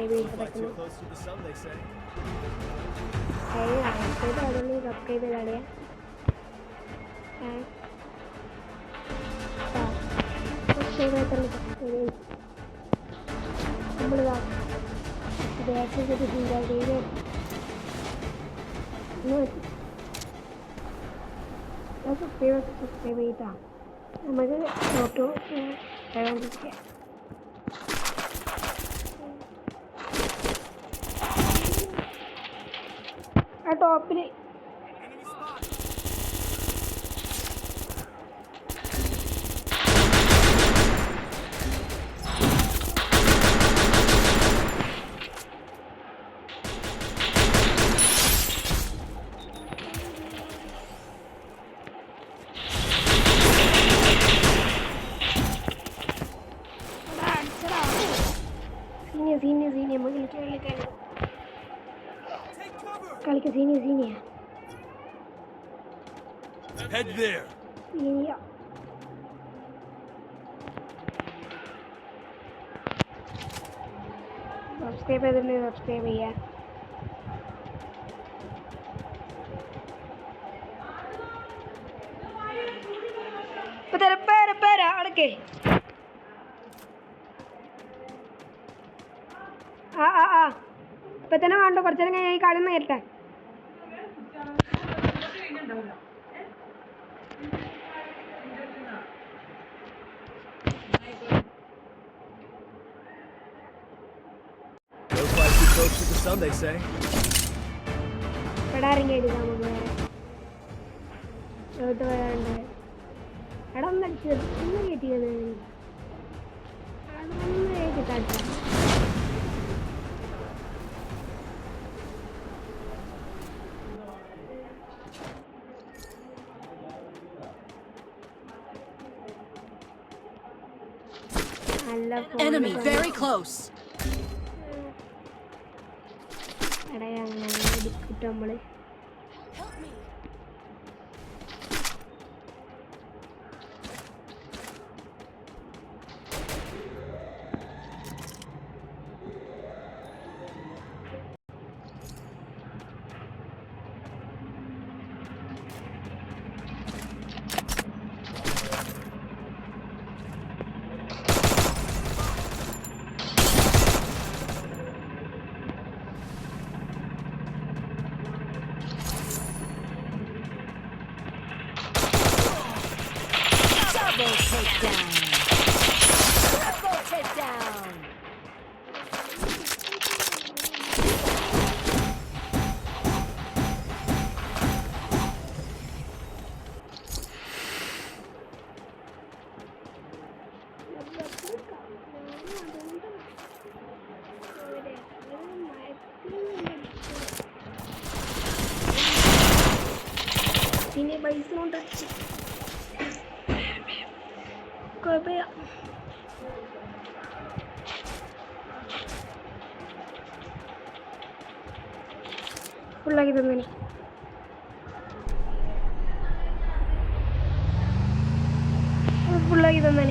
Subscribe ചെയ്ത് കിടക്കുന്നു. അതൊന്ന് സബ്സ്ക്രൈബ് ചെയ്താലേ നമ്മളിതാ സബ്സ്ക്രൈബ് ചെയ്താ നമുക്ക് ഫോട്ടോ ഇടാണ്ടിരിക്കാം. ആ ടോപ്പിൽ സീനിയ കളിക്ക സീനിയ സബ്സ്ക്രൈബ് ചെയ്തിട്ടുണ്ടെങ്കിൽ സബ്സ്ക്രൈബ് ചെയ്യാം. പേര അടക്കേ ഇപ്പൊ തന്നെ വേണ്ടോ? കുറച്ചു നേരം കഴിഞ്ഞാൽ ഈ കളി നേരിട്ടെ. എടാ ഒന്നടിച്ചു ഒന്ന് കയറ്റിയത് Enemy very close. എടാ അങ്ങനെ എടുക്കിട്ട് നമ്മള് Double takedown. പിന്നെ പൈസ കൊണ്ട് കുഴപ്പമില്ല. ഫുള്ളാക്കി തന്നെ ഫുള്ളാക്കി തന്നെ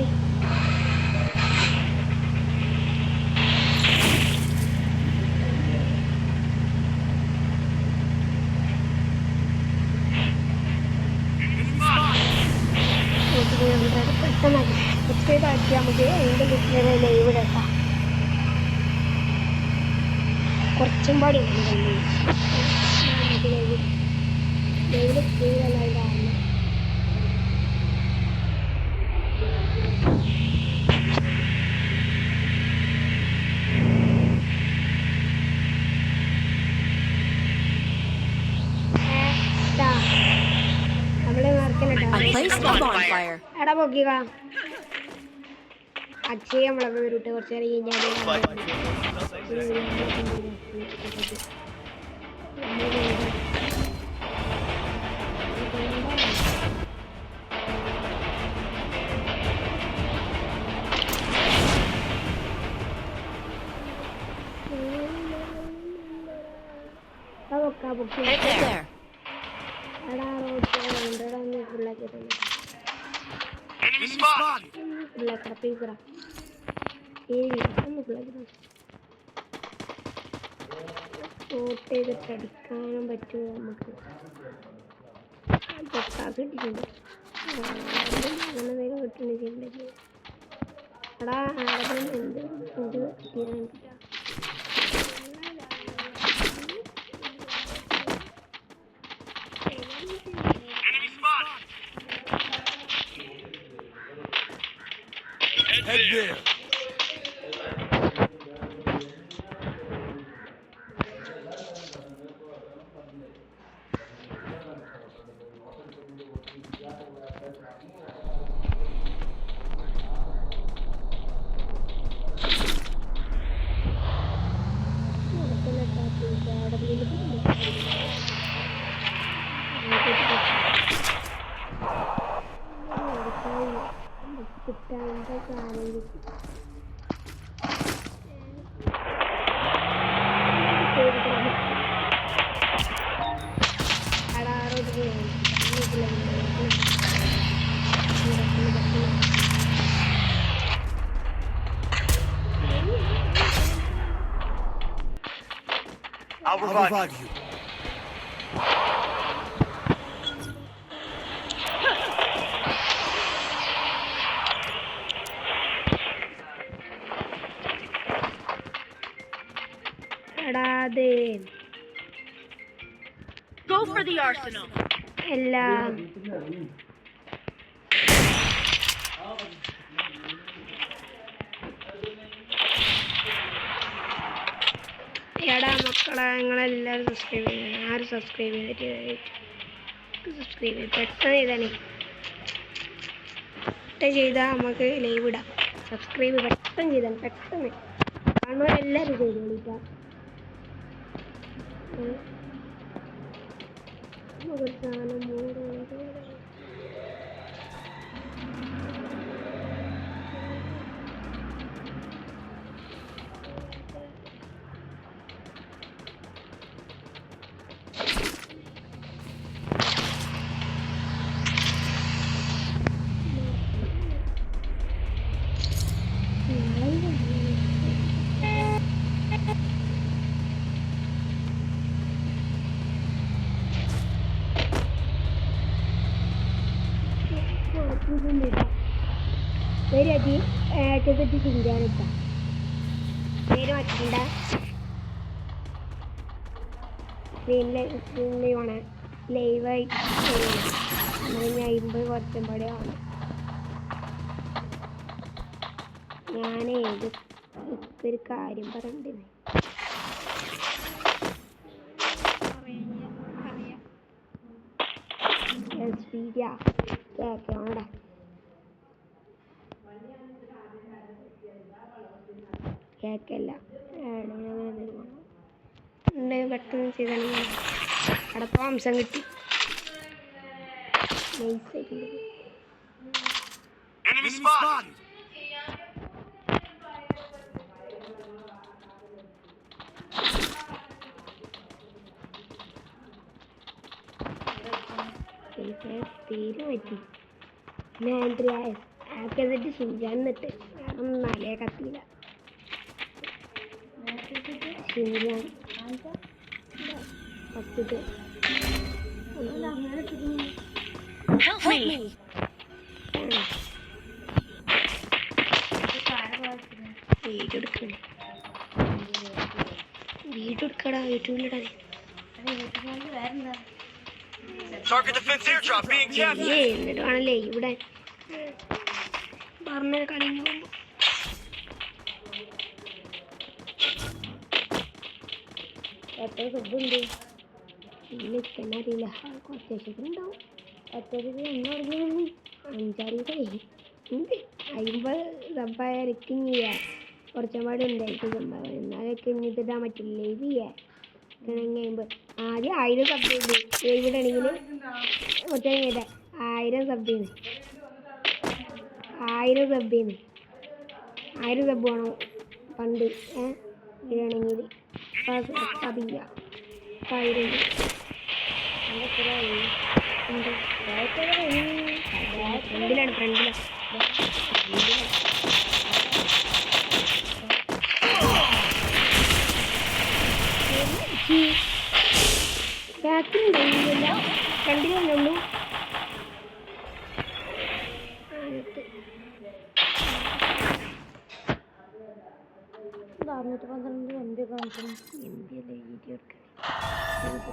പെട്ടെന്ന് സബ്സ്ക്രൈബ് ആക്കി നമുക്ക് എൻ്റെ വീട്ടിലെ ലൈവ് ഇടാം. കുറച്ചും പാടി ലൈവിൽ ലൈവാണ്. നമ്മള് എടാ പൊക്കിക്ക അച്ഛയെ നമ്മളൊക്കെ വരൂട്ടെ കുറച്ച് നേരം കഴിഞ്ഞാൽ നോട്ട് ചെയ്തിട്ട് അടിക്കാനും പറ്റുമോ നമുക്ക്? പൊട്ടാസ് കിട്ടിയിട്ടുണ്ട്. അങ്ങനെ എന്തെങ്കിലും കിട്ടുന്നില്ല. എടാ ആടെ എന്ത് കിട്ടിയില്ല. Head there. കിട്ടാൻ്റെ കാര്യം I'll revive you. Go for the arsenal. എല്ലാം എടാ മക്കളെ നിങ്ങളെല്ലാവരും സബ്സ്ക്രൈബ് ചെയ്യണം. ആരും സബ്സ്ക്രൈബ് ചെയ്തിട്ട് സബ്സ്ക്രൈബ് ചെയ്ത് പെട്ടെന്ന് ചെയ്താണേ. പെട്ടെന്ന് ചെയ്താൽ നമുക്ക് ലൈവ് ഇടാം. സബ്സ്ക്രൈബ് പെട്ടെന്ന് ചെയ്താണ്. പെട്ടെന്ന് കാണുന്നവരെല്ലാവരും ചെയ്തോളിട്ടാ. നമുക്കൊരു സാധനം മൂട് പേര് ഏറ്റെടുത്ത് ചിന്താനിട്ടാ പേര് മാറ്റണ്ട. സ്ക്രീനിൽ വേണേ ലൈവായി ഞാൻ 50 കുറച്ചും കൂടെ ആണ്. ഞാനേ ഒരു കാര്യം പറഞ്ഞിരുന്നേ. കേക്കണോടാ കേക്കല്ല പെട്ടെന്ന് ചെയ്താണ്. അടപ്പ അംശം കിട്ടി. Enemy spotted. പേര് പറ്റി ആക്കിയതിട്ട് ശിഞ്ചാന്നിട്ട് നാലേ കത്തിയില്ല. ശിഞ്ചാൻ first വീടെടുക്കടാ യൂട്യൂബിലിടാ. Target defense airdrop being captured. എന്നിട്ട് വേണല്ലേ ഇവിടെ പറഞ്ഞ കളിഞ്ഞു പോകുമ്പോ എത്ര സുഖമുണ്ട് പിന്നെ അറിയില്ല. അത്യാവശ്യത്തിനുണ്ടാവും. അത്യാവശ്യത്തിന് ഒന്നും അറിഞ്ഞു 5-6 ഉണ്ട്. 50 സബ്ബായ റിക്കിങ് ചെയ്യാം. കുറച്ചുപാട് ഉണ്ടായിരിക്കും സംഭവം. എന്നാലൊക്കെ ഇന്നിട്ടിടാൻ പറ്റില്ല. ലൈവ് ചെയ്യാൻ ആദ്യം 1000 സബ് ചെയ്ത് ലൈവ് ഇടണമെങ്കിൽ ഒറ്റ 1000 സബ് ചെയ്യുന്നു. 1000 സബ് ചെയ്യുന്നു. 1000 സബ് വേണം പണ്ട് ഇടണമെങ്കിൽ. അതില്ല 1000 ഫ്രണ്ടിലാണ് ഫ്രണ്ടിലാണ്. ഇന്ത്യയിലെ വീഡിയോ എടുക്കാൻ